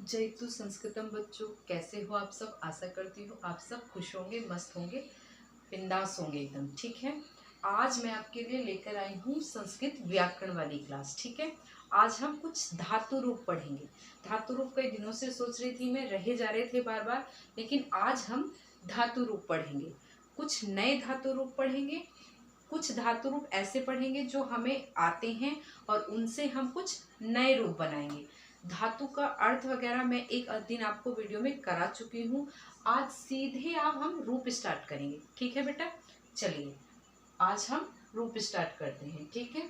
जयतु संस्कृतम बच्चों, कैसे हो आप सब। आशा करती हूँ आप सब खुश होंगे, मस्त होंगे, बिंदास होंगे एकदम। ठीक है, आज मैं आपके लिए लेकर आई हूँ संस्कृत व्याकरण वाली क्लास। ठीक है, आज हम कुछ धातु रूप पढ़ेंगे। धातु रूप कई दिनों से सोच रही थी मैं, रहे जा रहे थे बार बार, लेकिन आज हम धातु रूप पढ़ेंगे। कुछ नए धातु रूप पढ़ेंगे, कुछ धातु रूप ऐसे पढ़ेंगे जो हमें आते हैं और उनसे हम कुछ नए रूप बनाएंगे। धातु का अर्थ वगैरह मैं एक दिन आपको वीडियो में करा चुकी हूँ। आज सीधे आप हम रूप स्टार्ट करेंगे। ठीक है बेटा, चलिए आज हम रूप स्टार्ट करते हैं। ठीक है,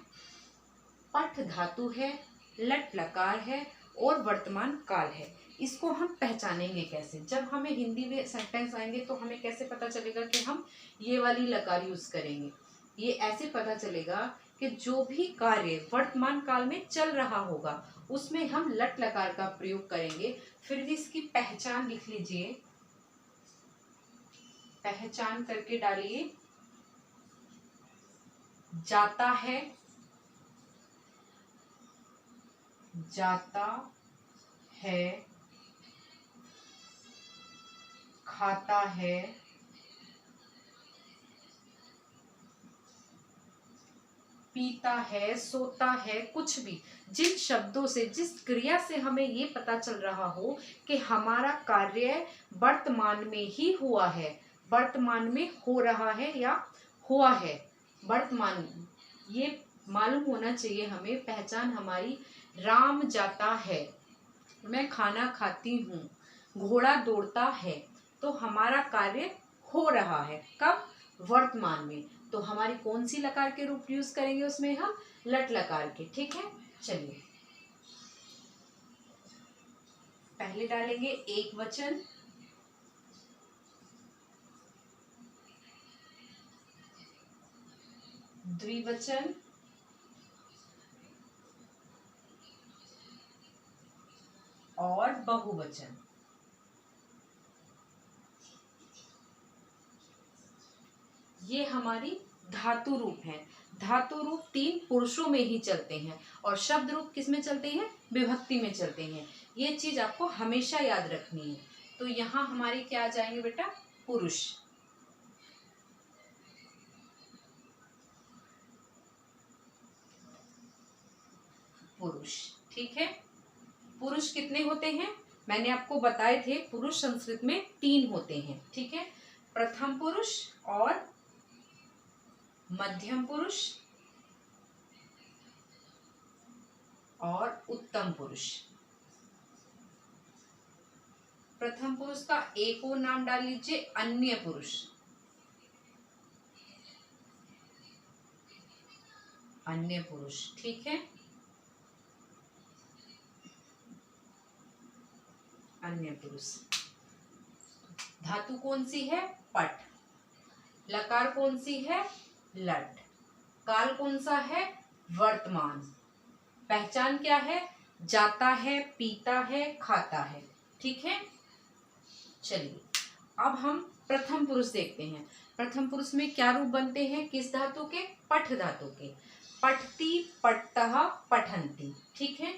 पठ धातु है, लट लकार है और वर्तमान काल है। इसको हम पहचानेंगे कैसे? जब हमें हिंदी में सेंटेंस आएंगे तो हमें कैसे पता चलेगा कि हम ये वाली लकार यूज करेंगे? ये ऐसे पता चलेगा कि जो भी कार्य वर्तमान काल में चल रहा होगा उसमें हम लट लकार का प्रयोग करेंगे। फिर भी इसकी पहचान लिख लीजिए, पहचान करके डालिए। जाता है, जाता है, खाता है, पीता है, सोता है, कुछ भी जिन शब्दों से, जिस क्रिया से हमें ये पता चल रहा हो कि हमारा कार्य वर्तमान में ही हुआ है, वर्तमान में हो रहा है या हुआ है, वर्तमान ये मालूम होना चाहिए हमें। पहचान हमारी, राम जाता है, मैं खाना खाती हूँ, घोड़ा दौड़ता है, तो हमारा कार्य हो रहा है कब? वर्तमान में। तो हमारी कौन सी लकार के रूप यूज करेंगे उसमें? हम लट लकार के। ठीक है, चलिए पहले डालेंगे एक वचन, द्विवचन और बहुवचन। ये हमारी धातु रूप है। धातु रूप तीन पुरुषों में ही चलते हैं और शब्द रूप किस में चलते हैं? विभक्ति में चलते हैं। ये चीज आपको हमेशा याद रखनी है। तो यहाँ हमारे क्या आ जाएंगे बेटा? पुरुष। पुरुष, ठीक है। पुरुष कितने होते हैं? मैंने आपको बताए थे, पुरुष संस्कृत में तीन होते हैं। ठीक है, प्रथम पुरुष और मध्यम पुरुष और उत्तम पुरुष। प्रथम पुरुष का एक और नाम डाल लीजिए, अन्य पुरुष। अन्य पुरुष, ठीक है, अन्य पुरुष। धातु कौन सी है? पट। लकार कौन सी है? लट। काल कौन सा है? वर्तमान। पहचान क्या है? जाता है, पीता है, खाता है। ठीक है, चलिए अब हम प्रथम पुरुष देखते हैं। प्रथम पुरुष में क्या रूप बनते हैं? किस धातु के? पठ धातु के। पठती, पठतः, पठन्ति। ठीक है,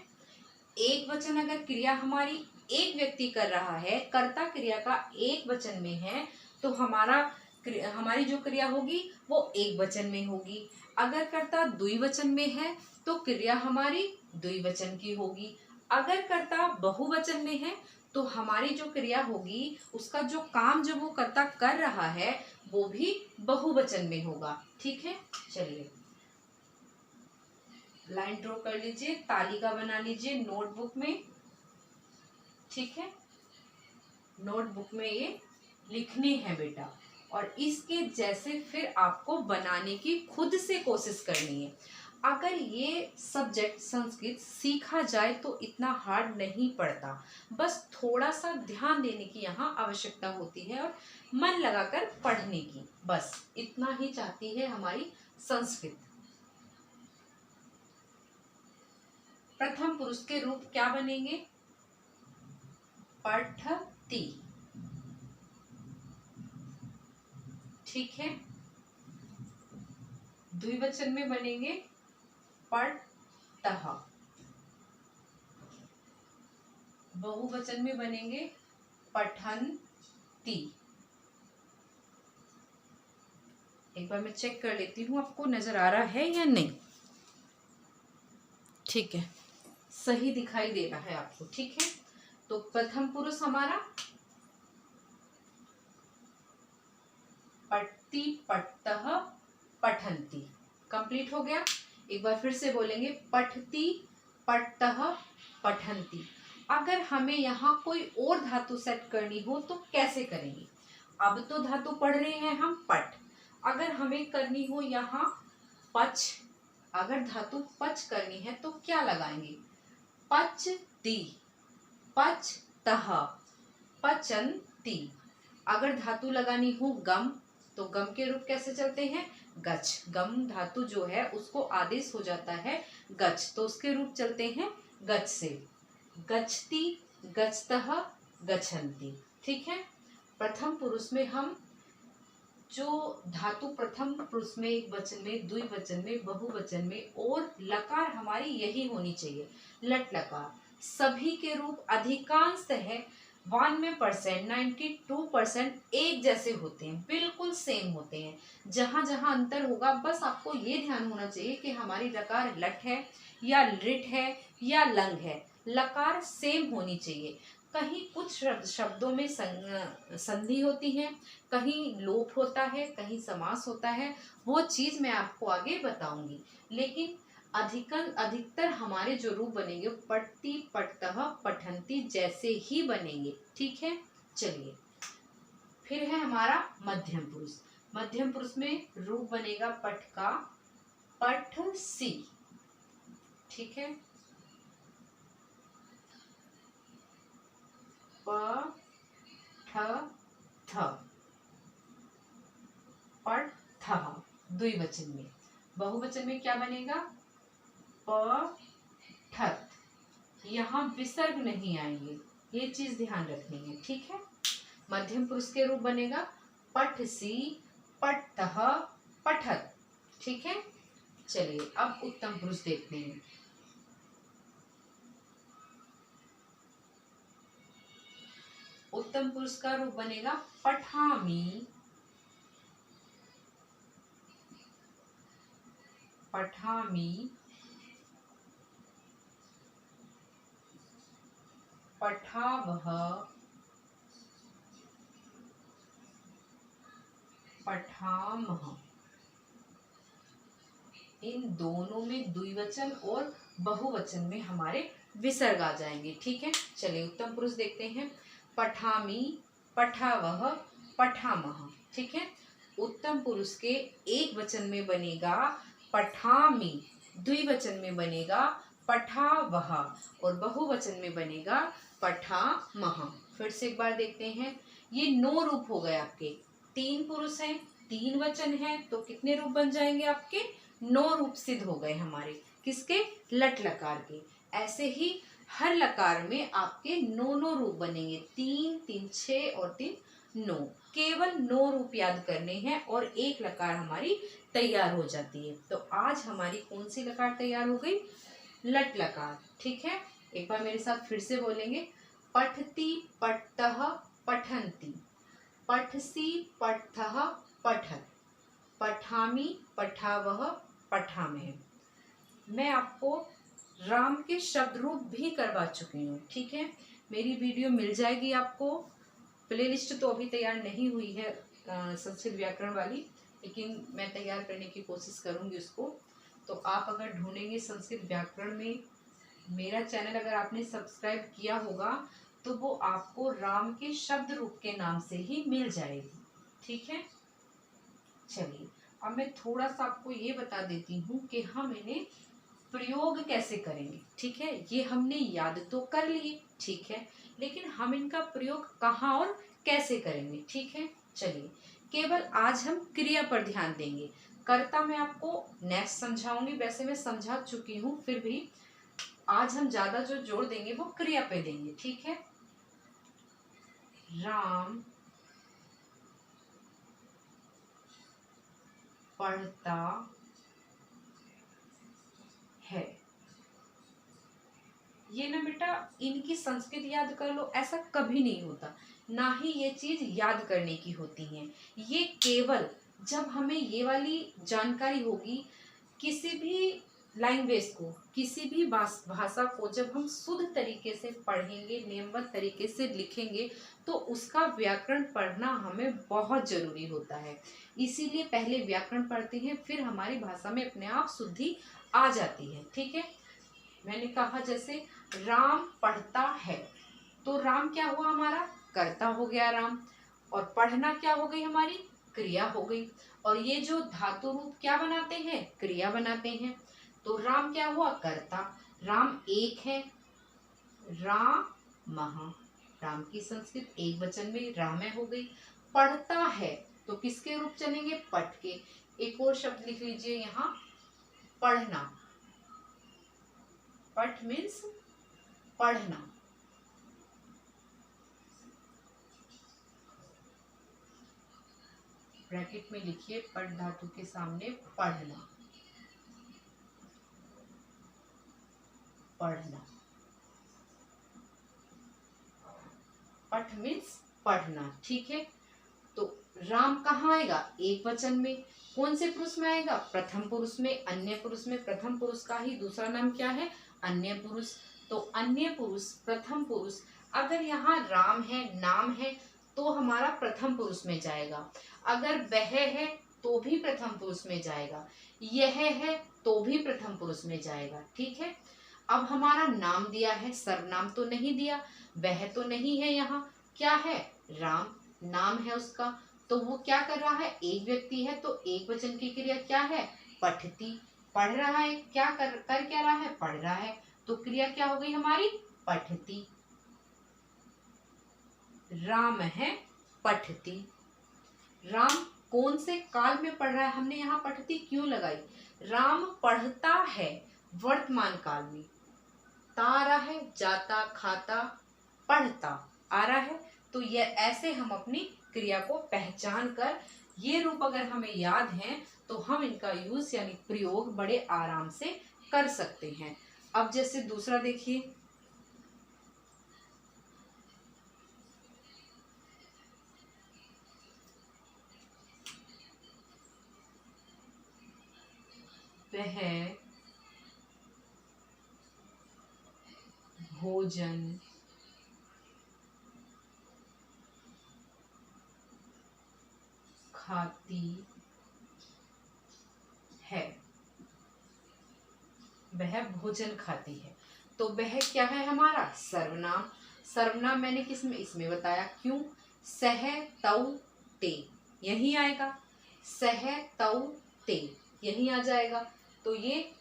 एक वचन अगर क्रिया हमारी एक व्यक्ति कर रहा है, कर्ता क्रिया का एक वचन में है, तो हमारी जो क्रिया होगी वो एक वचन में होगी। अगर कर्ता द्विवचन में है तो क्रिया हमारी द्विवचन की होगी। अगर कर्ता बहुवचन में है तो हमारी जो क्रिया होगी, उसका जो काम जो वो कर्ता कर रहा है वो भी बहुवचन में होगा। ठीक है, चलिए लाइन ड्रॉ कर लीजिए, तालिका बना लीजिए नोटबुक में। ठीक है, नोटबुक में ये लिखने हैं बेटा, और इसके जैसे फिर आपको बनाने की खुद से कोशिश करनी है। अगर ये सब्जेक्ट संस्कृत सीखा जाए तो इतना हार्ड नहीं पड़ता, बस थोड़ा सा ध्यान देने की यहाँ आवश्यकता होती है और मन लगाकर पढ़ने की, बस इतना ही चाहती है हमारी संस्कृत। प्रथम पुरुष के रूप क्या बनेंगे? पठती। ठीक है, द्विवचन में बनेंगे पठतः। बहुवचन में बनेंगे पठन्ति। एक बार मैं चेक कर लेती हूँ आपको नजर आ रहा है या नहीं। ठीक है, सही दिखाई दे रहा है आपको। ठीक है, तो प्रथम पुरुष हमारा पठति, पठतः, पठन्ति, कंप्लीट हो गया। एक बार फिर से बोलेंगे पठति, पठतः, पठन्ति। अगर हमें यहाँ कोई और धातु सेट करनी हो तो कैसे करेंगे? अब तो धातु पढ़ रहे हैं हम पठ, अगर हमें करनी हो यहाँ पच, अगर धातु पच करनी है तो क्या लगाएंगे? पचति, पचतः, पचन्ति। अगर धातु लगानी हो गम तो गम के रूप कैसे चलते हैं? गच। गम धातु जो है उसको आदेश हो जाता है गच, तो उसके रूप चलते हैं गच से। गच्छति, गच्छतः, गच्छन्ति। ठीक है, प्रथम पुरुष में हम जो धातु प्रथम पुरुष में, एक वचन में, द्विवचन में, बहुवचन में और लकार हमारी यही होनी चाहिए, लट लकार। सभी के रूप अधिकांशतः 91%, 92% एक जैसे होते हैं, बिल्कुल सेम होते हैं। जहां जहां अंतर होगा बस आपको ये ध्यान होना चाहिए कि हमारी लकार लट है या लिट है या लंग है, लकार सेम होनी चाहिए। कहीं कुछ शब्दों में संधि होती है, कहीं लोप होता है, कहीं समास होता है, वो चीज मैं आपको आगे बताऊंगी। लेकिन अधिकतर हमारे जो रूप बनेंगे पठति, पठतः, पठन्ति जैसे ही बनेंगे। ठीक है, चलिए फिर है हमारा मध्यम पुरुष। मध्यम पुरुष में रूप बनेगा पठ का, पठसी। ठीक है, पठ, पठः द्विवचन में। बहुवचन में क्या बनेगा? पठत। यहाँ विसर्ग नहीं आएंगे, ये चीज ध्यान रखनी है। ठीक है, मध्यम पुरुष के रूप बनेगा पठसी, पठतः, पठत। ठीक है, चलिए अब उत्तम पुरुष देखते हैं। उत्तम पुरुष का रूप बनेगा पठामि, पठामि, पठावः, पठामः। इन दोनों में द्विवचन और बहुवचन में हमारे विसर्ग आ जाएंगे। ठीक है, चलिए उत्तम पुरुष देखते हैं। पठामि, पठावः, पठामः। ठीक है, उत्तम पुरुष के एक वचन में बनेगा पठामि, द्विवचन में बनेगा पठावः और बहुवचन में बनेगा पठामः। फिर से एक बार देखते हैं, ये 9 रूप हो गए आपके। 3 पुरुष हैं, 3 वचन हैं, तो कितने रूप बन जाएंगे आपके? 9 रूप सिद्ध हो गए हमारे, किसके? लट लकार के। ऐसे ही हर लकार में आपके 9 रूप बनेंगे, 3, 3, 6 और 3, 9। केवल 9 रूप याद करने हैं और एक लकार हमारी तैयार हो जाती है। तो आज हमारी कौन सी लकार तैयार हो गई? लट लकार। ठीक है, एक बार मेरे साथ फिर से बोलेंगे। पठति, पठतः, पठन्ति, पठसी, पठतः, पठत, पठामि, पठावः, पठामहे। मैं आपको राम के शब्द रूप भी करवा चुकी हूँ। ठीक है, मेरी वीडियो मिल जाएगी आपको। प्लेलिस्ट तो अभी तैयार नहीं हुई है संस्कृत व्याकरण वाली, लेकिन मैं तैयार करने की कोशिश करूँगी उसको। तो आप अगर ढूंढेंगे संस्कृत व्याकरण में, मेरा चैनल अगर आपने सब्सक्राइब किया होगा तो वो आपको राम के शब्द रूप के नाम से ही मिल जाएगी। ठीक है, चलिए अब मैं थोड़ा सा आपको ये बता देती हूँ कि हम इन्हें प्रयोग कैसे करेंगे। ठीक है, ये हमने याद तो कर लिए, ठीक है, लेकिन हम इनका प्रयोग कहाँ और कैसे करेंगे। ठीक है, चलिए केवल आज हम क्रिया पर ध्यान देंगे। कर्ता मैं आपको नेक्स्ट समझाऊंगी, वैसे मैं समझा चुकी हूँ, फिर भी आज हम ज्यादा जो जोर देंगे वो क्रिया पे देंगे। ठीक है, राम पढ़ता है। ये ना बेटा इनकी संस्कृत याद कर लो, ऐसा कभी नहीं होता, ना ही ये चीज याद करने की होती है। ये केवल जब हमें ये वाली जानकारी होगी, किसी भी लैंग्वेज को, किसी भी भाषा को जब हम शुद्ध तरीके से पढ़ेंगे, नियमबद्ध तरीके से लिखेंगे, तो उसका व्याकरण पढ़ना हमें बहुत जरूरी होता है। इसीलिए पहले व्याकरण पढ़ते हैं, फिर हमारी भाषा में अपने आप शुद्धि आ जाती है। ठीक है, मैंने कहा जैसे राम पढ़ता है, तो राम क्या हुआ हमारा, कर्ता हो गया राम, और पढ़ना क्या हो गई हमारी, क्रिया हो गई। और ये जो धातु रूप क्या बनाते हैं, क्रिया बनाते हैं। तो राम क्या हुआ, कर्ता, राम एक है, राम महा, राम की संस्कृत एक वचन में राम हो गई। पढ़ता है तो किसके रूप चलेंगे, पठ के। एक और शब्द लिख लीजिए यहाँ, पढ़ना, पठ मीन्स पढ़ना। ब्रैकेट में लिखिए पठ धातु के सामने पढ़ना, पढ़ना, पठ मीन्स पढ़ना। ठीक है, तो राम कहाँ आएगा, एक वचन में। कौन से पुरुष में आएगा, प्रथम पुरुष में। अन्य पुरुष में प्रथम पुरुष का ही दूसरा नाम क्या है, अन्य पुरुष। तो अन्य पुरुष, प्रथम पुरुष, अगर यहाँ राम है, नाम है, तो हमारा प्रथम पुरुष में जाएगा। अगर वह है तो भी प्रथम पुरुष में जाएगा, यह है तो भी प्रथम पुरुष में जाएगा। ठीक है, अब हमारा नाम दिया है, सर्वनाम तो नहीं दिया, वह तो नहीं है, यहाँ क्या है, राम नाम है उसका। तो वो क्या कर रहा है, एक व्यक्ति है, तो एक वचन की क्रिया क्या है, पठती, पढ़ रहा है, क्या कर क्या रहा है, पढ़ रहा है। तो क्रिया क्या हो गई हमारी, पठती। राम है पठती। राम कौन से काल में पढ़ रहा है, हमने यहाँ पठती क्यों लगाई, राम पढ़ता है वर्तमान काल में। ता आ रहा है, जाता, खाता, पढ़ता आ रहा है। तो ये ऐसे हम अपनी क्रिया को पहचान कर, ये रूप अगर हमें याद हैं, तो हम इनका यूज यानी प्रयोग बड़े आराम से कर सकते हैं। अब जैसे दूसरा देखिए, वह भोजन खाती है, वह भोजन खाती है। तो वह क्या है हमारा, सर्वनाम। सर्वनाम मैंने किस में, इसमें बताया, क्यों, सह तौ ते, यही आएगा, सह तौ ते, यही आ जाएगा। तो ये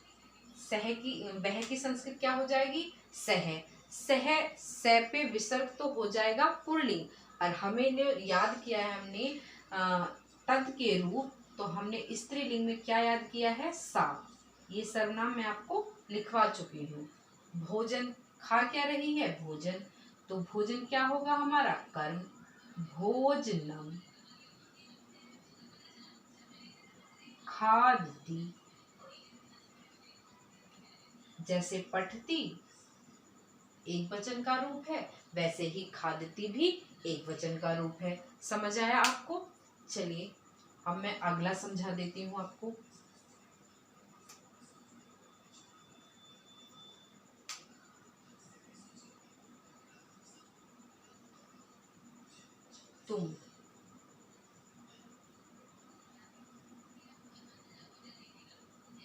सह की, वह की संस्कृत क्या हो जाएगी, सह। सह, स पे विसर्ग तो हो जाएगा पुल्लिंग, और हमें याद किया है हमने तद के रूप, तो हमने स्त्रीलिंग में क्या याद किया है, सा। ये सर्वनाम मैं आपको लिखवा चुकी हूँ। भोजन, खा क्या रही है, भोजन, तो भोजन क्या होगा हमारा, कर्म, भोजनम, खादती, जैसे पठती एक वचन का रूप है, वैसे ही खादती भी एक वचन का रूप है। समझ आया आपको, चलिए अब मैं अगला समझा देती हूँ आपको। तुम,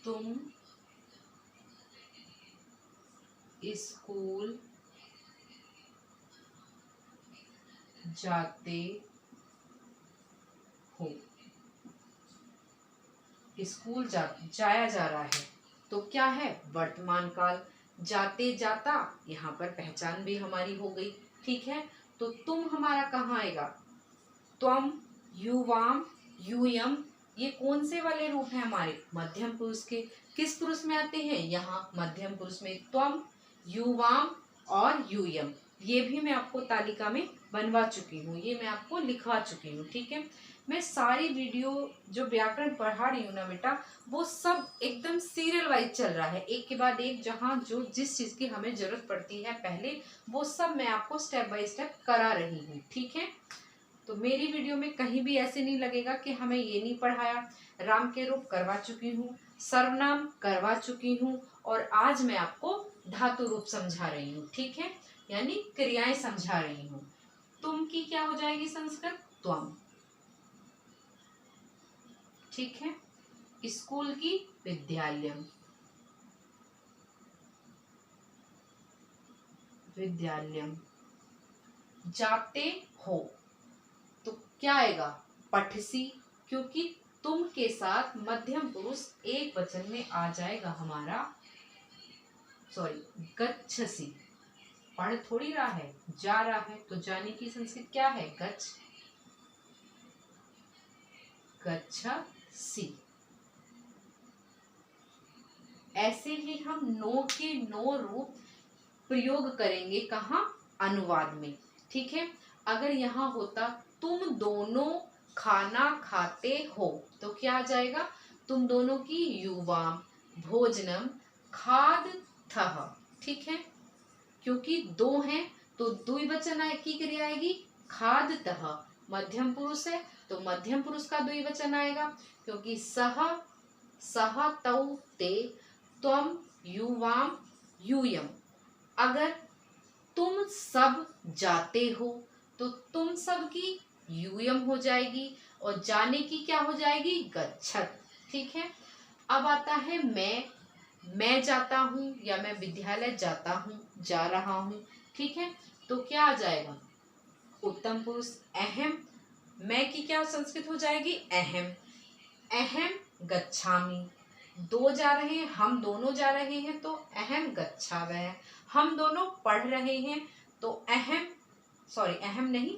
तुम स्कूल जाते हो, स्कूल जाया जा रहा है, तो क्या है, वर्तमान काल। जाते, जाता, यहाँ पर पहचान भी हमारी हो गई। ठीक है, तो तुम हमारा कहाँ आएगा, त्वम, युवाम, यूयम, ये कौन से वाले रूप हैं हमारे, मध्यम पुरुष के। किस पुरुष में आते हैं, यहाँ मध्यम पुरुष में, त्वम, युवाम और यूयम। ये भी मैं आपको तालिका में बनवा चुकी हूँ, ये मैं आपको लिखवा चुकी हूँ। ठीक है, मैं सारी वीडियो जो व्याकरण पढ़ा रही हूँ ना बेटा, वो सब एकदम सीरियल वाइज चल रहा है, एक के बाद एक, जहाँ जो जिस चीज़ की हमें ज़रूरत पड़ती है पहले, वो सब मैं आपको स्टेप बाय स्टेप करा रही हूँ, ठीक है। तो मेरी वीडियो में कहीं भी ऐसे नहीं लगेगा कि हमें ये नहीं पढ़ाया। राम के रूप करवा चुकी हूँ, सर्वनाम करवा चुकी हूँ, और आज मैं आपको धातु रूप समझा रही हूँ, ठीक है, यानी क्रियाएं समझा रही हूँ। तुम की क्या हो जाएगी संस्कृत? त्वम, ठीक है। स्कूल की विद्यालयम, विद्यालयम। जाते हो तो क्या आएगा? पठसी, क्योंकि तुम के साथ मध्यम पुरुष एक वचन में आ जाएगा हमारा, सॉरी गच्छसी। पढ़ थोड़ी रहा है, जा रहा है, तो जाने की संस्कृत क्या है? गच्छ, गच्छसी। ऐसे ही हम नो के नो रूप प्रयोग करेंगे कहाँ? अनुवाद में, ठीक है। अगर यहाँ होता तुम दोनों खाना खाते हो, तो क्या आ जाएगा? तुम दोनों की युवाम भोजनम खाद थह, ठीक है। क्योंकि दो हैं तो द्विवचन की क्रिया आएगी खाद तह, मध्यम पुरुष है तो मध्यम पुरुष का द्विवचन आएगा, क्योंकि सह, सह तौ ते, त्वम युवाम यूयम। अगर तुम सब जाते हो तो तुम सब की यूयम हो जाएगी, और जाने की क्या हो जाएगी? गच्छत, ठीक है। अब आता है मैं जाता हूँ या मैं विद्यालय जाता हूँ, जा रहा हूँ, ठीक है। तो क्या आ जाएगा? उत्तम पुरुष अहम, मैं की क्या संस्कृत हो जाएगी? अहम, अहम गच्छामि। दो जा रहे हैं, हम दोनों जा रहे हैं तो अहम गच्छावः। हम दोनों पढ़ रहे हैं तो अहम, सॉरी अहम नहीं,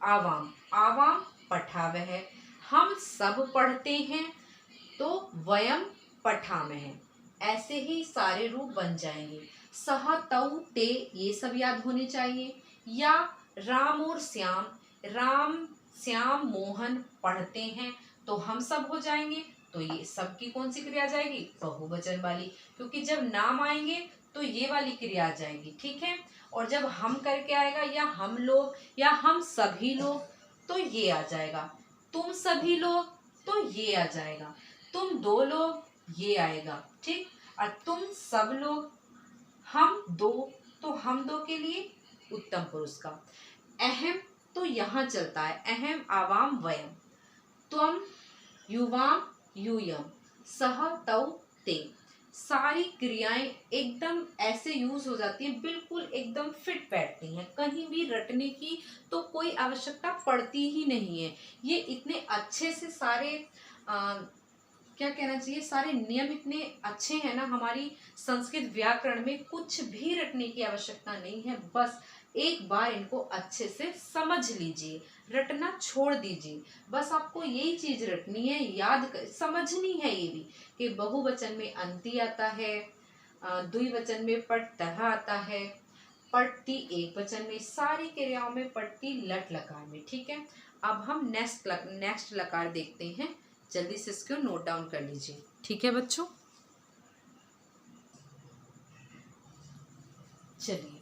आवाम, आवाम पठावः। हम सब पढ़ते हैं तो वयम पठामः। ऐसे ही सारे रूप बन जाएंगे। सह तौ ते, ये सब याद होने चाहिए। या राम और श्याम, राम श्याम मोहन पढ़ते हैं तो हम सब हो जाएंगे, तो ये सब की कौन सी क्रिया आ जाएगी? बहुवचन वाली, क्योंकि जब नाम आएंगे तो ये वाली क्रिया आ जाएगी, ठीक है। और जब हम करके आएगा या हम लोग या हम सभी लोग, तो ये आ जाएगा। तुम सभी लोग, तो ये आ जाएगा। तुम दो लोग, ये आएगा, ठीक। और तुम सब लोग, हम दो, तो हम दो के लिए उत्तम पुरुष का। अहम तो यहाँ चलता है, अहम आवाम वयम, त्वम युवाम यूयम, सह तौ ते। सारी क्रियाएं एकदम ऐसे यूज हो जाती हैं, बिल्कुल एकदम फिट बैठती हैं, कहीं भी रटने की तो कोई आवश्यकता पड़ती ही नहीं है। ये इतने अच्छे से सारे क्या कहना चाहिए, सारे नियम इतने अच्छे हैं ना हमारी संस्कृत व्याकरण में, कुछ भी रटने की आवश्यकता नहीं है। बस एक बार इनको अच्छे से समझ लीजिए, रटना छोड़ दीजिए। बस आपको यही चीज रटनी है, समझनी है ये भी, कि बहुवचन में अंति आता है, द्विवचन में पट तह आता है, पटती एक वचन में, सारी क्रियाओं में पटती लट लकार में, ठीक है। अब हम नेक्स्ट लकार देखते हैं, जल्दी से इसको नोट डाउन कर लीजिए, ठीक है बच्चों। चलिए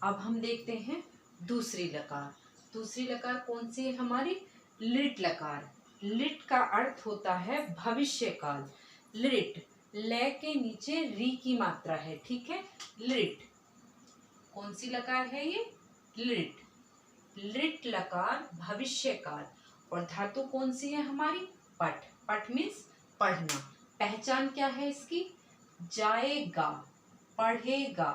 अब हम देखते हैं दूसरी लकार। दूसरी लकार कौन सी है हमारी? लिट लकार। लिट का अर्थ होता है भविष्य काल। लिट, ले के नीचे री की मात्रा है, ठीक है। लिट कौन सी लकार है ये? लिट, लिट लकार भविष्य काल। और धातु कौन सी है हमारी? पठ। पठ मीन्स पढ़ना। पहचान क्या है इसकी? जाएगा, पढ़ेगा,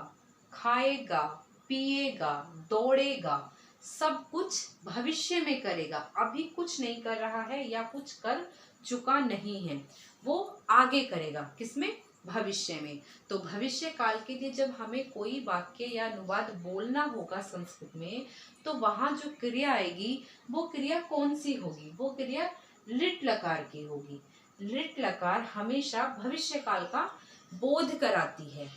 खाएगा, पिएगा, दौड़ेगा, सब कुछ भविष्य में करेगा, अभी कुछ नहीं कर रहा है या कुछ कर चुका नहीं है, वो आगे करेगा। किसमें? भविष्य में। तो भविष्य काल के लिए जब हमें कोई वाक्य या अनुवाद बोलना होगा संस्कृत में, तो वहां जो क्रिया आएगी वो क्रिया कौन सी होगी? वो क्रिया लिट लकार की होगी। लिट लकार हमेशा भविष्य काल का बोध कराती है।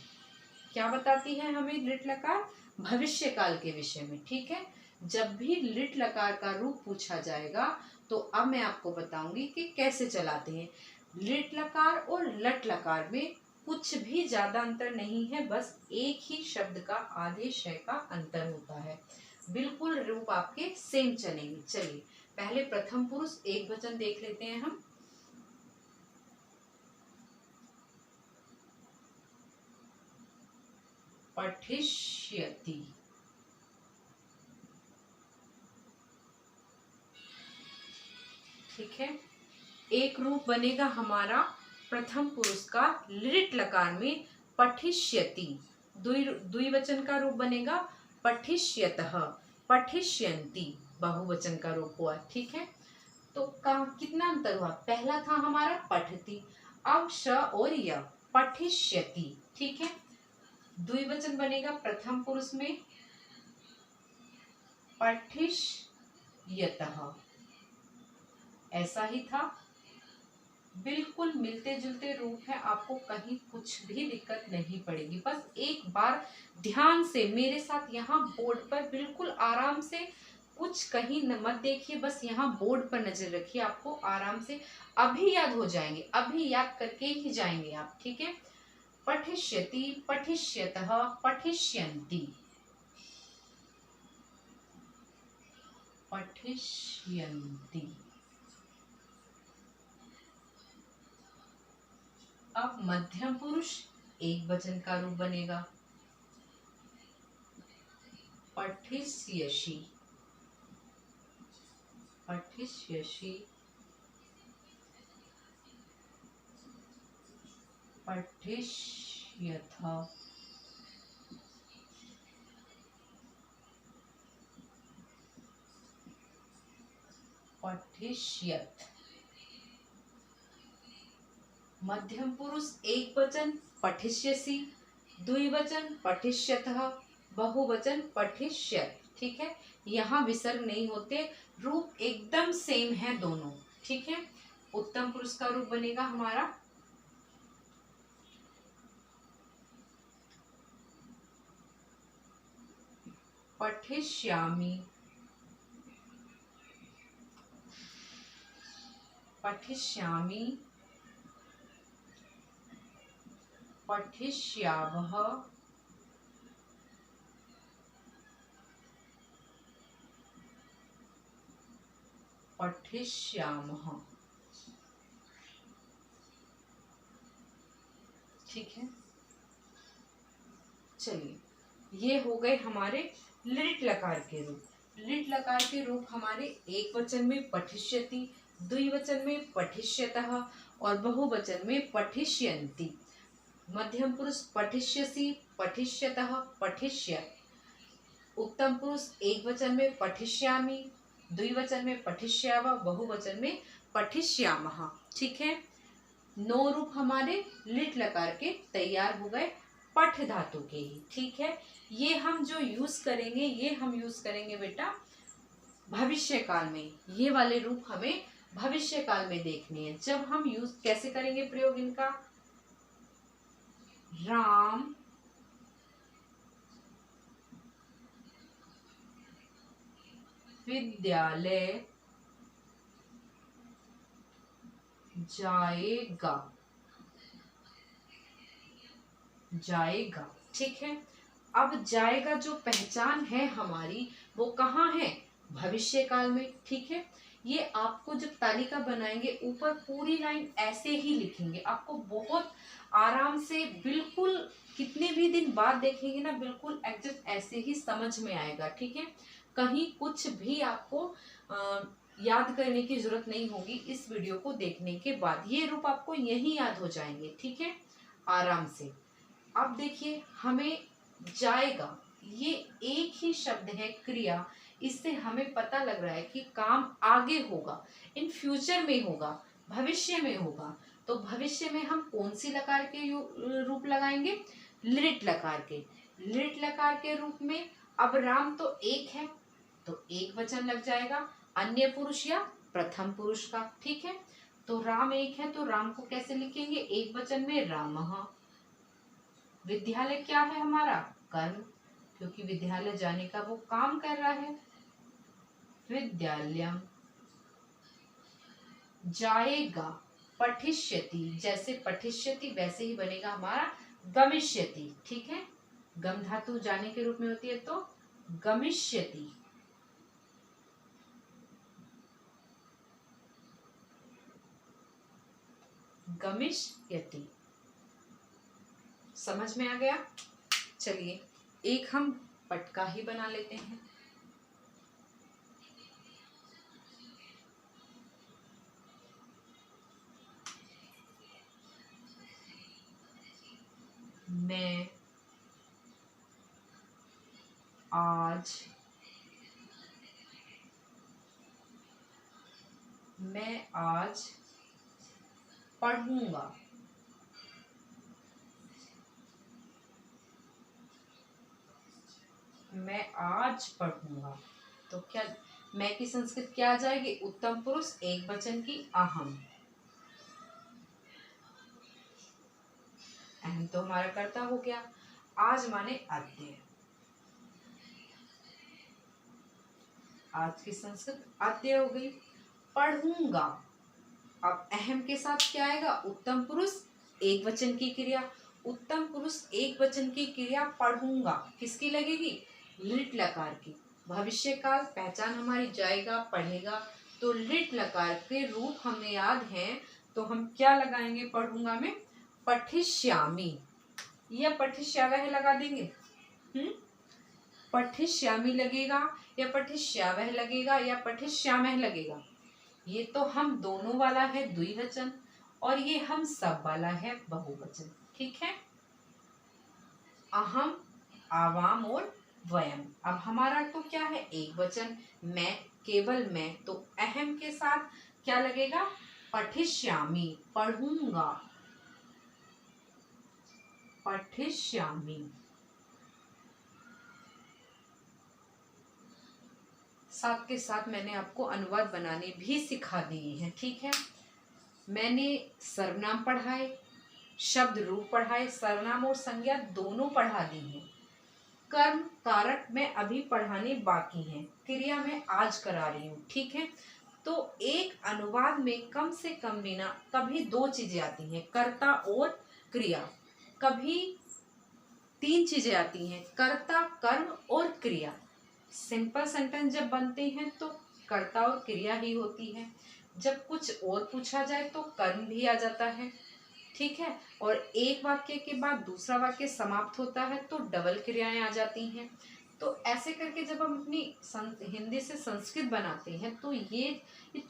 क्या बताती है हमें लिट लकार? भविष्य काल के विषय में, ठीक है। जब भी लिट लकार का रूप पूछा जाएगा तो अब मैं आपको बताऊंगी कि कैसे चलाते हैं। लिट लकार और लट लकार में कुछ भी ज्यादा अंतर नहीं है, बस एक ही शब्द का आधे शय का अंतर होता है। बिल्कुल रूप आपके सेम चलेंगे। चलिए पहले प्रथम पुरुष एक वचन देख लेते हैं हम। पठिष्यति। ठीक है, एक रूप बनेगा हमारा प्रथम पुरुष का लिट लकार में पठिष्यति। द्विवचन का रूप बनेगा पठिष्यतः, पठिष्यन्ति बहुवचन का रूप हुआ। ठीक है, तो कितना अंतर हुआ? पहला था हमारा पठति, अब श और य, पठिष्यति। ठीक है, द्विवचन बनेगा प्रथम पुरुष में पठिष्यतः, ऐसा ही था। बिल्कुल मिलते जुलते रूप है, आपको कहीं कुछ भी दिक्कत नहीं पड़ेगी। बस एक बार ध्यान से मेरे साथ यहाँ बोर्ड पर बिल्कुल आराम से, कुछ कहीं मत देखिए, बस यहाँ बोर्ड पर नजर रखिए, आपको आराम से अभी याद हो जाएंगे, अभी याद करके ही जाएंगे आप। ठीक है, पठिष्यति, पठिष्यतः, पठिष्यन्ति, पठिष्यन्ति। अब मध्यम पुरुष एक वचन का रूप बनेगा पठिष्यसि, पठिष्यसि, पठिष्यथ, पठिष्यत। मध्यम पुरुष एक वचन पठिष्यसि, द्विवचन पठिष्यतः, बहुवचन पठिष्यत। ठीक है, यहाँ विसर्ग नहीं होते, रूप एकदम सेम है दोनों। ठीक है, उत्तम पुरुष का रूप बनेगा हमारा पठिष्यामि, पठिष्यामि, पठिष्यावः, पठिष्यामः। ठीक है, चलिए ये हो गए हमारे लिट लकार के रूप। लिट लकार के रूप हमारे एक वचन में पठिष्यति, द्विवचन में पठिष्यतः और बहुवचन में पठिष्यन्ति। मध्यम पुरुष पठिष्यसि, पठिष्यतः, पठिष्यत्। उत्तम पुरुष एक वचन में पठिष्यामि, द्विवचन में पठिष्यावः, बहुवचन में पठिष्यामः। ठीक है, 9 रूप हमारे लिट लकार के तैयार हो गए, पठ धातु के ही। ठीक है, ये हम जो यूज करेंगे, ये हम यूज करेंगे बेटा भविष्य काल में। ये वाले रूप हमें भविष्य काल में देखने हैं। जब हम यूज कैसे करेंगे प्रयोग इनका? राम विद्यालय जाएगा, जाएगा। ठीक है, अब जाएगा जो पहचान है हमारी, वो कहाँ है? भविष्य काल में। ठीक है, ये आपको जब तालिका बनाएंगे ऊपर पूरी लाइन ऐसे ही लिखेंगे, आपको बहुत आराम से, बिल्कुल कितने भी दिन बाद देखेंगे ना, बिल्कुल एग्जैक्ट ऐसे ही समझ में आएगा। ठीक है, कहीं कुछ भी आपको याद करने की जरूरत नहीं होगी इस वीडियो को देखने के बाद। ये रूप आपको यही याद हो जाएंगे। ठीक है, आराम से। अब देखिए हमें जाएगा, ये एक ही शब्द है, क्रिया, इससे हमें पता लग रहा है कि काम आगे होगा, इन फ्यूचर में होगा, भविष्य में होगा। तो भविष्य में हम कौन सी लकार के रूप लगाएंगे? लिट लकार के। लिट लकार के रूप में अब राम तो एक है, तो एक वचन लग जाएगा, अन्य पुरुष या प्रथम पुरुष का। ठीक है, तो राम एक है, तो राम को कैसे लिखेंगे? एक वचन में रामः। विद्यालय क्या है हमारा? कर्म, क्योंकि विद्यालय जाने का वो काम कर रहा है, विद्यालयम। जाएगा, पठिष्यति, जैसे पठिष्यति वैसे ही बनेगा हमारा गमिष्यति, ठीक है। गम धातु जाने के रूप में होती है तो गमिष्यति। गमिष्यति, समझ में आ गया। चलिए एक हम पटका ही बना लेते हैं। मैं आज पढ़ूंगा। मैं आज पढ़ूंगा, तो क्या मैं की संस्कृत क्या आ जाएगी? उत्तम पुरुष एक वचन की अहम। अहम तो हमारा कर्ता हो गया। आज माने अद्य। आज की संस्कृत अद्य हो गई। पढ़ूंगा, अब अहम के साथ क्या आएगा? उत्तम पुरुष एक वचन की क्रिया। उत्तम पुरुष एक वचन की क्रिया पढ़ूंगा किसकी लगेगी? लिट लकार की। भविष्य काल पहचान हमारी जाएगा, पढ़ेगा, तो लिट लकार के रूप हमें याद हैं, तो हम क्या लगाएंगे पढ़ूंगा में? पठिष्यामि या पठिष्यावह लगा देंगे। पठिष्यामि लगेगा या पठिष्यावह लगेगा या पठिष्यामह लगेगा। ये तो हम दोनों वाला है द्विवचन, और ये हम सब वाला है बहुवचन, ठीक है। अहम, आवाम और वयम। अब हमारा तो क्या है? एक वचन, मैं, केवल मैं, तो अहम के साथ क्या लगेगा? पठिष्यामि, पढ़ूंगा, पठिष्यामि। साथ के साथ मैंने आपको अनुवाद बनाने भी सिखा दिए हैं, ठीक है। मैंने सर्वनाम पढ़ाए, शब्द रूप पढ़ाए, सर्वनाम और संज्ञा दोनों पढ़ा दी हैं। कर्म कारक में अभी पढ़ाने बाकी हैं, क्रिया में आज करा रही हूँ, ठीक है। तो एक अनुवाद में कम से कम बिना कभी दो चीजें आती हैं, कर्ता और क्रिया। कभी तीन चीजें आती हैं, कर्ता, कर्म और क्रिया। सिंपल सेंटेंस जब बनते हैं तो कर्ता और क्रिया ही होती है। जब कुछ और पूछा जाए तो कर्म भी आ जाता है, ठीक है। और एक वाक्य के बाद दूसरा वाक्य समाप्त होता है तो डबल क्रियाएं आ जाती हैं। तो ऐसे करके जब हम अपनी हिंदी से संस्कृत बनाते हैं तो ये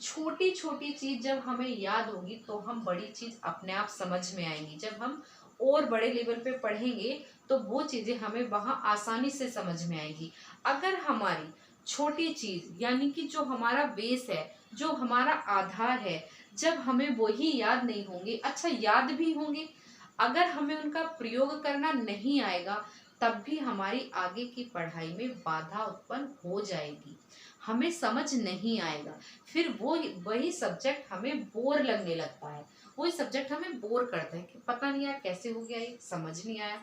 छोटी छोटी चीज जब हमें याद होगी तो हम बड़ी चीज अपने आप समझ में आएंगी। जब हम और बड़े लेवल पे पढ़ेंगे तो वो चीजें हमें वहां आसानी से समझ में आएगी। अगर हमारी छोटी चीज यानी कि जो हमारा बेस है, जो हमारा आधार है, जब हमें वही याद नहीं होंगे, अच्छा याद भी होंगे, अगर हमें उनका प्रयोग करना नहीं आएगा तब भी हमारी आगे की पढ़ाई में बाधा उत्पन्न हो जाएगी, हमें समझ नहीं आएगा। फिर वो वही सब्जेक्ट हमें बोर लगने लगता है, वही सब्जेक्ट हमें बोर करता है कि पता नहीं यार कैसे हो गया, ये समझ नहीं आया।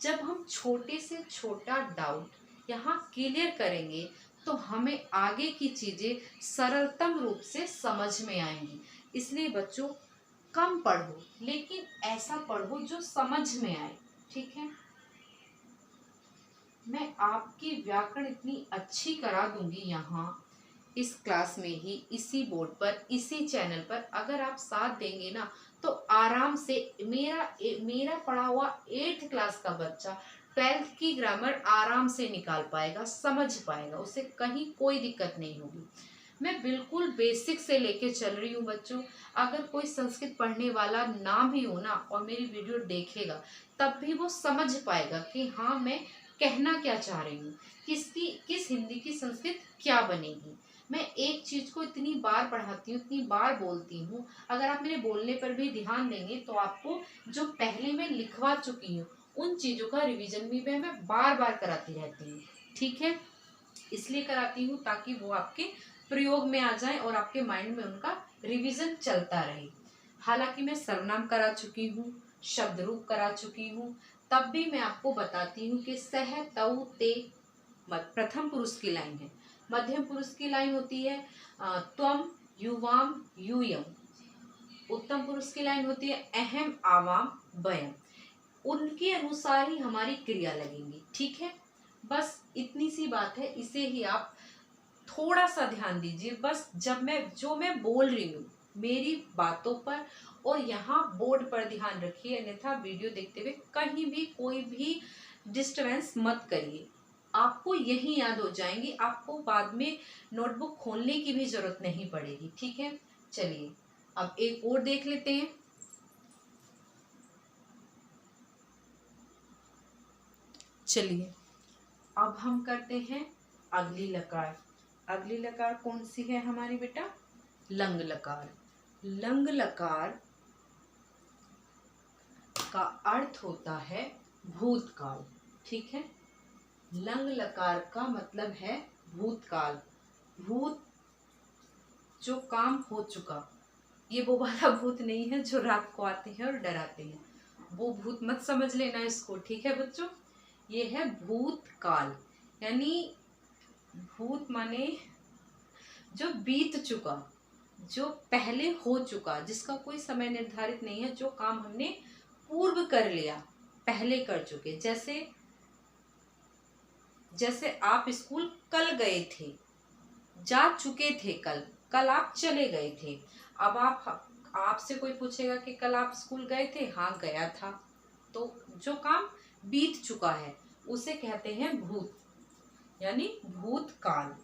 जब हम छोटे से छोटा डाउट यहाँ क्लियर करेंगे तो हमें आगे की चीजें सरलतम रूप से समझ में आएंगी। इसलिए बच्चों कम पढ़ो लेकिन ऐसा पढ़ो जो समझ में आए, ठीक है। मैं आपकी व्याकरण इतनी अच्छी करा दूंगी यहाँ इस क्लास में ही, इसी बोर्ड पर, इसी चैनल पर, अगर आप साथ देंगे ना तो आराम से मेरा पढ़ा हुआ 8th क्लास का बच्चा 12th की ग्रामर आराम से निकाल पाएगा, समझ पाएगा, उसे कहीं कोई दिक्कत नहीं होगी। मैं बिल्कुल बेसिक से लेके चल रही हूँ बच्चों। अगर कोई संस्कृत पढ़ने वाला ना भी हो ना और मेरी वीडियो देखेगा तब भी वो समझ पाएगा कि हाँ मैं कहना क्या चाह रही हूँ, किस हिंदी की संस्कृत क्या बनेगी। मैं एक चीज को इतनी बार पढ़ाती हूँ, इतनी बार बोलती हूँ, अगर आप मेरे बोलने पर भी ध्यान देंगे तो आपको जो पहले मैं लिखवा चुकी हूँ उन चीजों का रिवीजन भी मैं बार बार कराती रहती हूँ, ठीक है। इसलिए कराती हूँ ताकि वो आपके प्रयोग में आ जाए और आपके माइंड में उनका रिवीजन चलता रहे। हालांकि मैं सर्वनाम करा चुकी हूँ, शब्द रूप करा चुकी हूँ, तब भी मैं आपको बताती हूँ कि सह तऊ ते प्रथम पुरुष की लाइन है, मध्यम पुरुष की लाइन होती है त्वम युवाम यूयम, उत्तम पुरुष की लाइन होती है अहम आवाम बयम, उनके अनुसार ही हमारी क्रिया लगेंगी। ठीक है, बस इतनी सी बात है, इसे ही आप थोड़ा सा ध्यान दीजिए। बस जब मैं बोल रही हूँ मेरी बातों पर और यहाँ बोर्ड पर ध्यान रखिए, अन्यथा वीडियो देखते हुए कहीं भी कोई भी डिस्टर्बेंस मत करिए। आपको यही याद हो जाएंगी, आपको बाद में नोटबुक खोलने की भी जरूरत नहीं पड़ेगी। ठीक है, चलिए अब एक और देख लेते हैं। चलिए अब हम करते हैं अगली लकार। अगली लकार कौन सी है हमारी बेटा? लंग लकार। लंग लकार का अर्थ होता है भूतकाल। ठीक है, लंग लकार का मतलब है भूतकाल। भूत जो काम हो चुका, ये वो वाला भूत नहीं है जो रात को आते हैं और डराते हैं, वो भूत मत समझ लेना इसको। ठीक है बच्चों, ये है भूतकाल, यानी भूत माने जो बीत चुका, जो पहले हो चुका, जिसका कोई समय निर्धारित नहीं है, जो काम हमने पूर्व कर लिया, पहले कर चुके। जैसे आप स्कूल कल गए थे, जा चुके थे, कल आप चले गए थे। अब आपसे कोई पूछेगा कि कल आप स्कूल गए थे? हाँ गया था। तो जो काम बीत चुका है उसे कहते हैं भूत, यानी भूतकाल।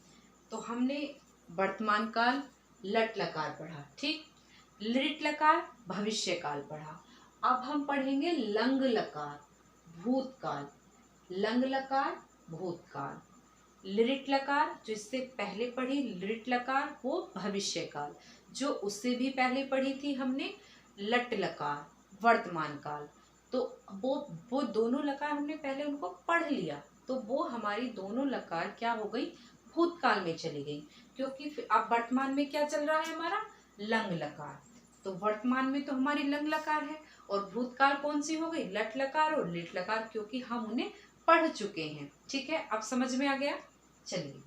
तो हमने वर्तमान काल लट लकार पढ़ा, ठीक, लिट लकार भविष्य काल पढ़ा। अब हम पढ़ेंगे लंग लकार भूतकाल। लंग लकार भूतकाल, लिट लकार जो इससे पहले पढ़ी, लिट लकार वो भविष्य काल, जो उससे भी पहले पढ़ी थी हमने लट लकार वर्तमान काल। तो वो दोनों लकार हमने पहले उनको पढ़ लिया, तो वो हमारी दोनों लकार क्या हो गई? भूतकाल में चली गई, क्योंकि अब वर्तमान में क्या चल रहा है हमारा? लंग लकार। तो वर्तमान में तो हमारी लंग लकार है, और भूतकाल कौन सी हो गई? लट लकार और लिट लकार, क्योंकि हम उन्हें पढ़ चुके हैं। ठीक है, अब समझ में आ गया। चलिए,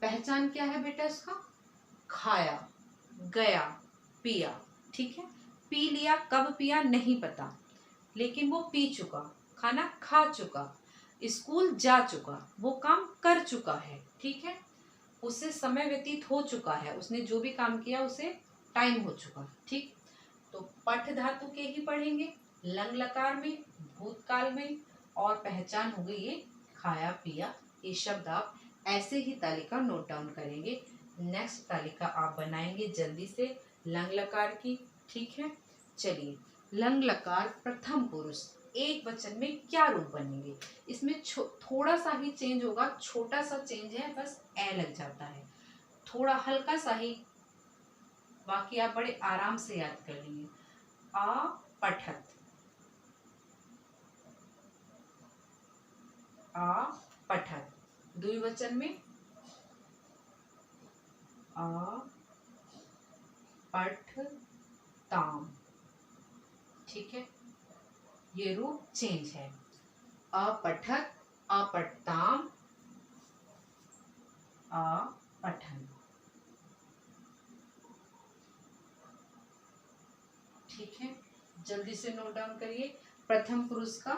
पहचान क्या है बेटा इसका? खाया, गया, पिया। ठीक है, पी लिया, कब पिया नहीं पता, लेकिन वो पी चुका, खाना खा चुका, स्कूल जा चुका, वो काम कर चुका है। ठीक है, उससे समय व्यतीत हो चुका है, उसने जो भी काम किया उसे टाइम हो चुका। ठीक, तो पठ धातु के ही पढ़ेंगे लंग लकार में, भूतकाल में, और पहचान हो गई ये खाया पिया। ये शब्द आप ऐसे ही तालिका नोट डाउन करेंगे। नेक्स्ट तालिका आप बनाएंगे जल्दी से लंग लकार की। ठीक है, चलिए, लंग लकार प्रथम पुरुष एक वचन में क्या रूप बनेंगे? इसमें थोड़ा सा ही चेंज होगा, छोटा सा चेंज है, बस ए लग जाता है, थोड़ा हल्का सा ही, बाकी आप बड़े आराम से याद कर लेंगे। आ पठत, आ पठत, द्विवचन में आ पठताम। ठीक है, ये रूप चेंज है, अपठत, अपठताम, अपठन। ठीक है, जल्दी से नोट डाउन करिए। प्रथम पुरुष का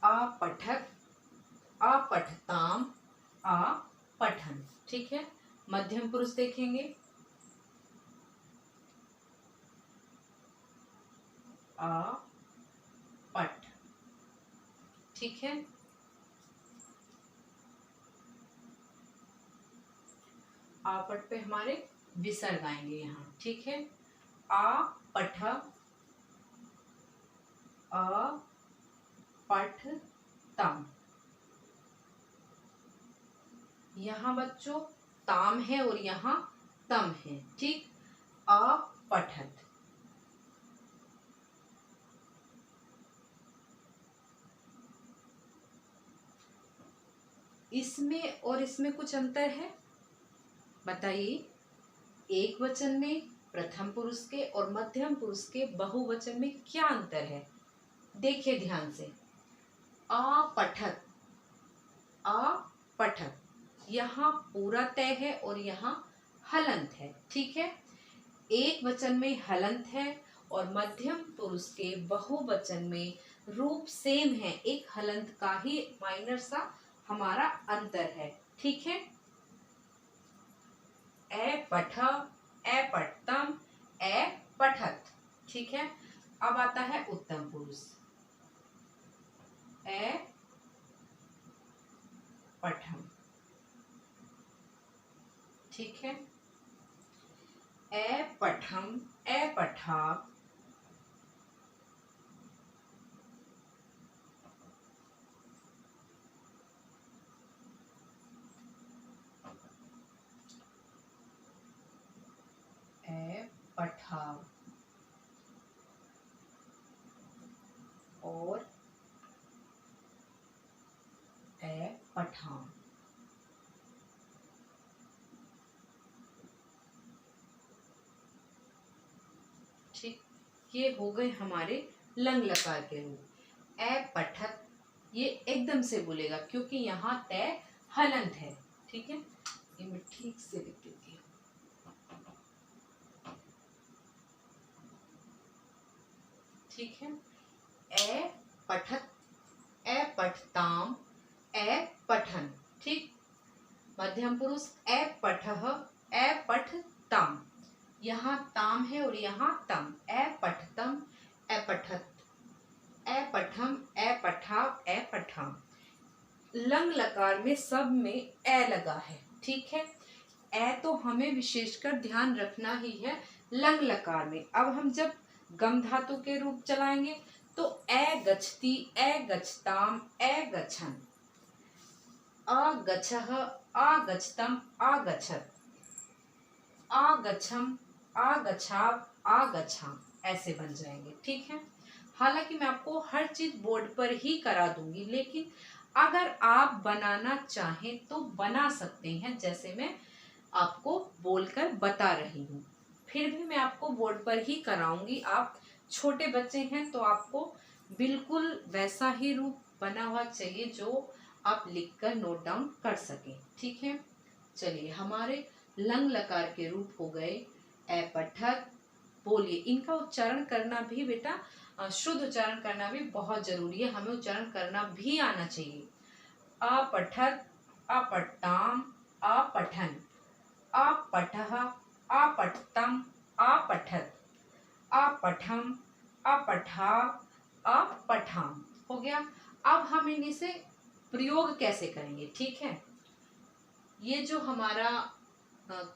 अपठत, अपठताम, अपठन। ठीक है, मध्यम पुरुष देखेंगे अपठ। ठीक है, आपट पे हमारे विसर्ग आएंगे यहाँ। ठीक है, अपठ, अपठतम। यहाँ बच्चों ताम है और यहाँ तम है। ठीक, अपठत। इसमें और इसमें कुछ अंतर है, बताइए। एक वचन में प्रथम पुरुष के और मध्यम पुरुष के बहुवचन में क्या अंतर है? देखिए ध्यान से। अपठत, अपठत, यहाँ पूरा तय है और यहाँ हलंत है। ठीक है, एक वचन में हलंत है और मध्यम पुरुष के बहुवचन में रूप सेम है, एक हलंत का ही माइनर सा हमारा अंतर है। ठीक है, ए पठ, ए पठतम, ए पठत। ठीक है, अब आता है उत्तम पुरुष, ए पठम। ठीक है, ए पठम, ए पठा, ए पठा और ए पठान। ठीक, ये हो गए हमारे लंग लकार के रूप। ए पठत ये एकदम से बोलेगा क्योंकि यहाँ तय हलंत है। ठीक है, ये मैं ठीक से लिख देती हूँ। ठीक है, ए पठत, ए पठताम, ए पठन। ठीक, मध्यम पुरुष ए पठह, ए पठताम, यहाँ ताम है और यहाँ तम, ए पठतम, ए पठत, ए पठम, ए पठा, ए पठाम। लंग लकार में सब में ए लगा है। ठीक है, ए तो हमें विशेषकर ध्यान रखना ही है लंग लकार में। अब हम जब गम धातु के रूप चलाएंगे तो ए गच्छति, ए गच्छताम, ए गच्छन, आ गच्छह, आ गच्छतम, आ गच्छत, आ गच्छम, आ गच्छाव, आ गच्छाम, ऐसे बन जाएंगे। ठीक है, हालांकि मैं आपको हर चीज बोर्ड पर ही करा दूंगी, लेकिन अगर आप बनाना चाहें तो बना सकते हैं, जैसे मैं आपको बोलकर बता रही हूँ। फिर भी मैं आपको बोर्ड पर ही कराऊंगी। आप छोटे बच्चे हैं तो आपको बिल्कुल वैसा ही रूप बना हुआ चाहिए जो आप लिखकर नोट डाउन कर सकें। ठीक है, चलिए हमारे लंग लकार के रूप हो गए ए पठत। बोलिए, इनका उच्चारण करना भी बेटा शुद्ध उच्चारण करना भी बहुत जरूरी है, हमें उच्चारण करना भी आना चाहिए। आ पठत, आ पठताम, आ पठन, आ पठह, आ पठतम, आ पठत, आ पठम, आ पठा, आ पठाम। हो गया। अब हम इन्हीं से प्रयोग कैसे करेंगे। ठीक है, ये जो हमारा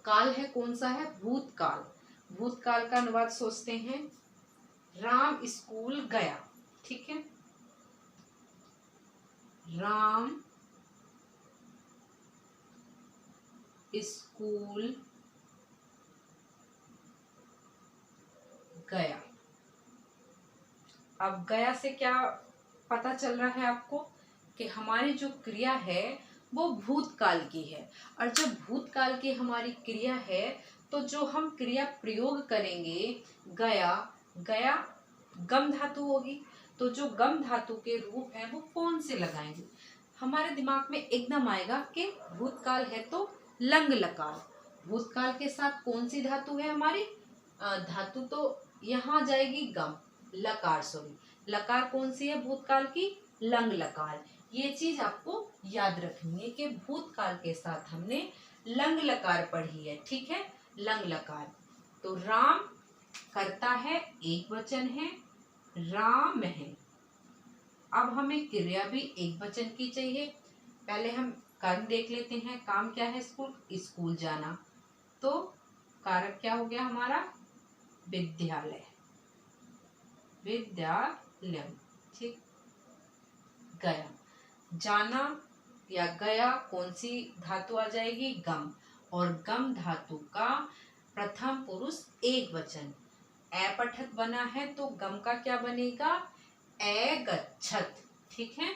काल है कौन सा है, भूतकाल। भूतकाल का अनुवाद सोचते हैं, राम स्कूल गया। ठीक है, राम स्कूल गया। अब गया से क्या पता चल रहा है आपको कि हमारी जो क्रिया है वो भूतकाल की है, और जब भूतकाल की हमारी क्रिया है तो जो हम क्रिया प्रयोग करेंगे, गया, गया गम धातु होगी, तो जो गम धातु के रूप है वो कौन से लगाएंगे। हमारे दिमाग में एकदम आएगा कि भूतकाल है तो लंग लकार। भूतकाल के साथ कौन सी धातु है हमारी, धातु तो यहाँ जाएगी गम, लकार सॉरी, लकार कौन सी है भूतकाल की, लंग लकार। ये चीज आपको याद रखनी है कि भूतकाल के साथ हमने लंग लकार पढ़ी है। ठीक है, लंग लकार। तो राम करता है, एक वचन है, राम है। अब हमें क्रिया भी एक वचन की चाहिए। पहले हम कर्म देख लेते हैं। काम क्या है, स्कूल, स्कूल जाना। तो कारक क्या हो गया हमारा, विद्यालय, विद्यालय। ठीक, गया, जाना या गया कौन सी धातु आ जाएगी, गम, और गम धातु का प्रथम पुरुष एक वचन। ए पठत बना है तो गम का क्या बनेगा, ए गच्छत। ठीक है,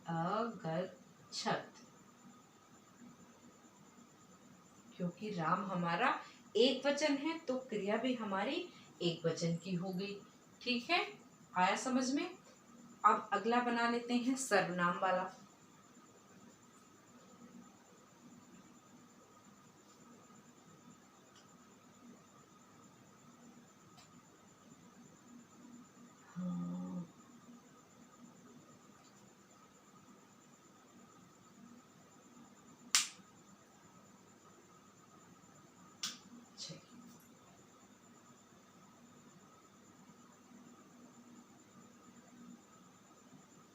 अगच्छत, क्योंकि राम हमारा एक वचन है तो क्रिया भी हमारी एक वचन की हो गई। ठीक है, आया समझ में। अब अगला बना लेते हैं सर्वनाम वाला।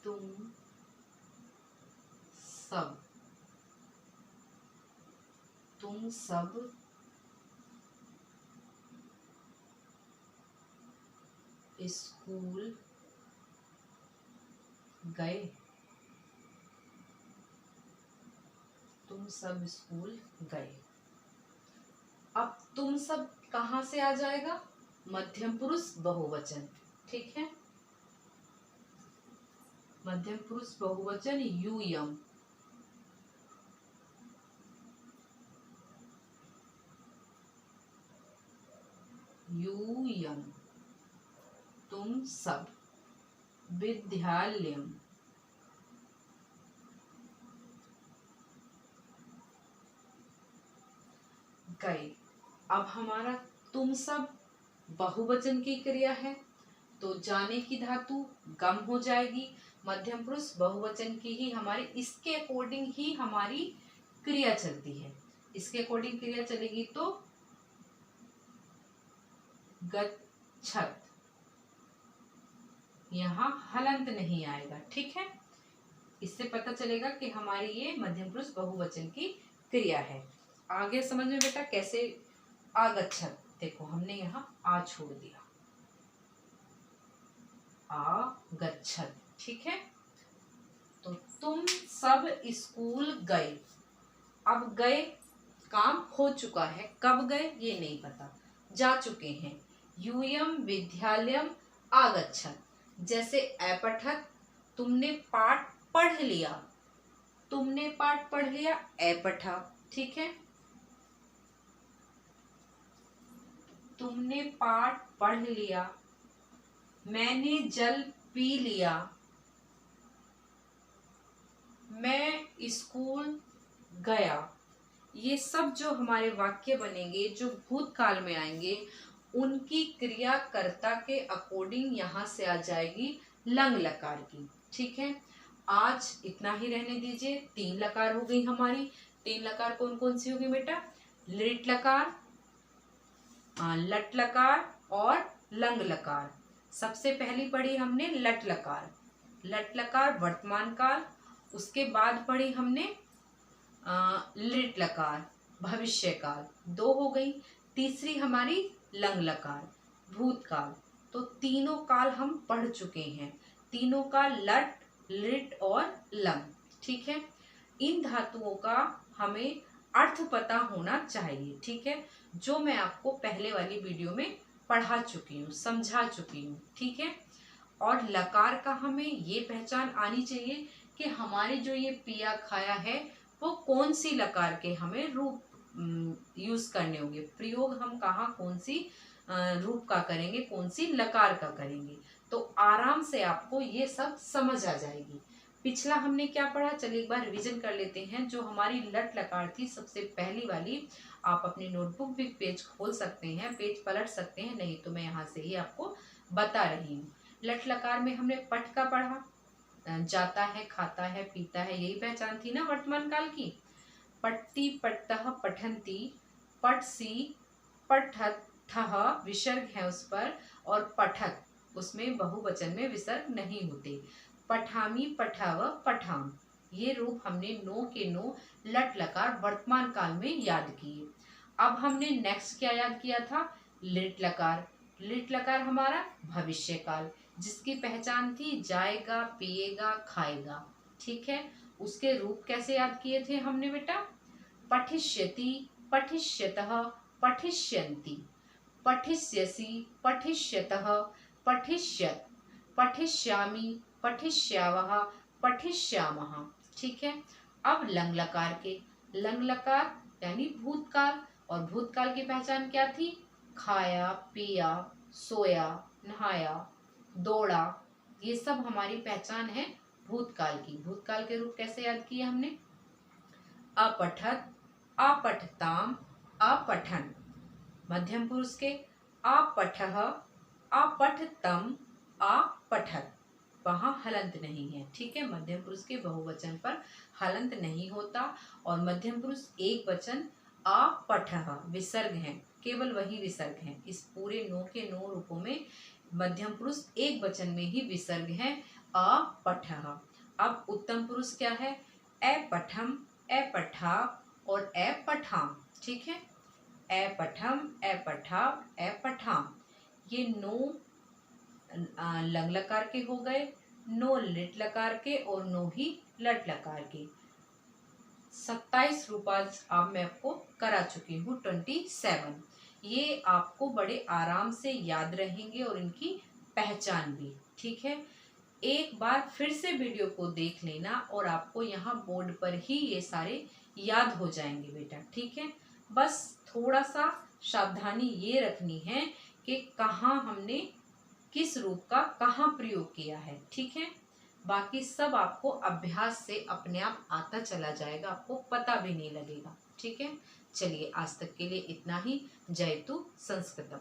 तुम सब, तुम सब स्कूल गए, तुम सब स्कूल गए। अब तुम सब कहाँ से आ जाएगा? मध्यम पुरुष बहुवचन, ठीक है। मध्यम पुरुष बहुवचन यूयम, यूयम। तुम सब विद्यालयम, गए। अब हमारा तुम सब बहुवचन की क्रिया है तो जाने की धातु गम हो जाएगी। मध्यम पुरुष बहुवचन की ही हमारी, इसके अकॉर्डिंग ही हमारी क्रिया चलती है। इसके अकॉर्डिंग क्रिया चलेगी तो गच्छत, यहाँ हलंत नहीं आएगा, ठीक है। इससे पता चलेगा कि हमारी ये मध्यम पुरुष बहुवचन की क्रिया है। आगे समझ में बेटा कैसे आगच्छत, देखो हमने यहाँ आ छोड़ दिया, आगच्छत, ठीक है। तो तुम सब स्कूल गए। अब गए, काम हो चुका है, कब गए ये नहीं पता, जा चुके हैं। यूयम विद्यालयम आगच्छत, जैसे अपठत, तुमने पाठ पढ़ लिया, तुमने पाठ पढ़ लिया, अपठा, ठीक है। तुमने पाठ पढ़ लिया, मैंने जल पी लिया, मैं स्कूल गया। ये सब जो हमारे वाक्य बनेंगे जो भूतकाल में आएंगे उनकी क्रियाकर्ता के अकॉर्डिंग यहाँ से आ जाएगी लंग लकार की, ठीक है। आज इतना ही रहने दीजिए। 3 लकार हो गई हमारी। 3 लकार कौन कौन सी होगी बेटा? लिट लकार, लट लकार और लंग लकार। सबसे पहली पढ़ी हमने लट लकार, लट लकार वर्तमान काल। उसके बाद पढ़ी हमने लिट लकार भविष्य काल, 2 हो गई। तीसरी हमारी लंग लकार भूतकाल। तो तीनों काल हम पढ़ चुके हैं, तीनों का लट, लिट और लंग, ठीक है। इन धातुओं का हमें अर्थ पता होना चाहिए, ठीक है, जो मैं आपको पहले वाली वीडियो में पढ़ा चुकी हूँ, समझा चुकी हूँ, ठीक है। और लकार का हमें ये पहचान आनी चाहिए कि हमारे जो ये पिया खाया है वो कौन सी लकार के हमें रूप यूज करने होंगे, प्रयोग हम कहाँ कौन सी रूप का करेंगे, कौन सी लकार का करेंगे। तो आराम से आपको ये सब समझ आ जाएगी। पिछला हमने क्या पढ़ा, चलिए एक बार रिवीजन कर लेते हैं। जो हमारी लट लकार थी सबसे पहली वाली, आप अपनी नोटबुक भी पेज खोल सकते हैं, पेज पलट सकते हैं, नहीं तो मैं यहाँ से ही आपको बता रही हूँ। लट लकार में हमने पठ का पढ़ा, जाता है, खाता है, पीता है, यही पहचान थी ना वर्तमान काल की। पठती, पठतः, पठन्ति, पठसी, पठत, ठह विसर्ग है उस पर, और पठत उसमें बहुवचन में विसर्ग नहीं होते। पठामी, पठाव, पठाम, ये रूप हमने 9 के 9 लट लकार वर्तमान काल में याद किए। अब हमने नेक्स्ट क्या याद किया था? लिट लकार। लिट लकार हमारा भविष्य काल, जिसकी पहचान थी जाएगा, पिएगा, खाएगा, ठीक है। उसके रूप कैसे याद किए थे हमने बेटा? पठिष्यति, पठिष्यतः, पठिष्यन्ति, पठिष्यसि, पठिष्यतः, पठिष्यत्, पठिष्यामि, पठिष्यावः, पठिष्यामः, ठीक है। अब लंग लकार के, लंग लकार यानी भूतकाल, और भूतकाल की पहचान क्या थी? खाया, पिया, सोया, नहाया, दौड़ा, ये सब हमारी पहचान है भूतकाल की। भूतकाल के रूप कैसे याद किए हमने? अपठत, अपठताम, अपठन। मध्यम पुरुष के अपठः, अपठतम, अपठत, वहां हलंत नहीं है, ठीक है। मध्यम पुरुष के बहुवचन पर हलंत नहीं होता, और मध्यम पुरुष एक वचन अपठः विसर्ग है, केवल वही विसर्ग है। इस पूरे 9 के 9 रूपों में मध्यम पुरुष एक वचन में ही विसर्ग है, अपठः। अब उत्तम पुरुष क्या है? अपठम, अपठा और अपठाम। ठीक है, अपठम, अपठा, अपठाम। ये 9 लंग लकार के हो गए, 9 लिट लकार के और 9 ही लट लकार के। 27 रूप आज अब मैं आपको करा चुकी हूँ, 27। ये आपको बड़े आराम से याद रहेंगे और इनकी पहचान भी। ठीक है, एक बार फिर से वीडियो को देख लेना और आपको यहाँ बोर्ड पर ही ये सारे याद हो जाएंगे बेटा। ठीक है, बस थोड़ा सा सावधानी ये रखनी है कि कहाँ हमने किस रूप का कहाँ प्रयोग किया है। ठीक है, बाकी सब आपको अभ्यास से अपने आप आता चला जाएगा, आपको पता भी नहीं लगेगा। ठीक है, चलिए आज तक के लिए इतना ही। जयतु संस्कृतम।